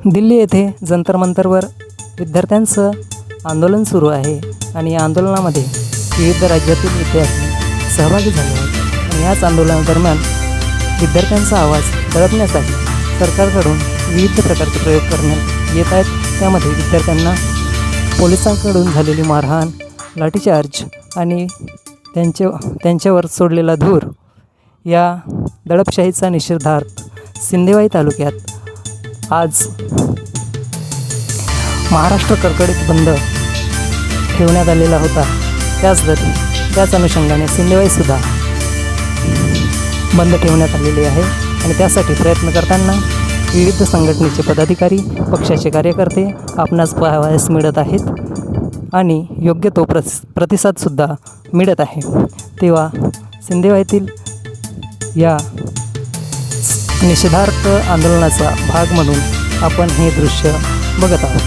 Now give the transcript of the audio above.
दिल्ली येथे जंतर मंतरवर विद्यार्थ्यांचं आंदोलन सुरू आहे आणि या आंदोलनामध्ये विविध राज्यातील विद्यार्थी सहभागी झाले आहेत आणि याच आंदोलनादरम्यान विद्यार्थ्यांचा आवाज दडपण्यासाठी सरकारकडून विविध प्रकारचे प्रयोग करण्यात येत आहेत। त्यामध्ये विद्यार्थ्यांना पोलिसांकडून झालेली मारहाण, लाठीचार्ज आणि त्यांच्यावर सोडलेला धूर या दडपशाहीचा निषेधार्थ सिंदेवाही तालुक्यात आज महाराष्ट्र कडकडीत बंद ठेवण्यात आलेला होता। त्याच अनुषंगाने सिंदेवाहीसुद्धा बंद ठेवण्यात आलेली आहे आणि त्यासाठी प्रयत्न करताना विविध संघटनेचे पदाधिकारी, पक्षाचे कार्यकर्ते आपणास पाहावयास मिळत आहेत आणि योग्य तो प्रतिसादसुद्धा मिळत आहे। तेव्हा सिंदेवाहीतील या निषेधार्थ आंदोलनाचा भाग म्हणून आपण हे दृश्य बघत आहोत।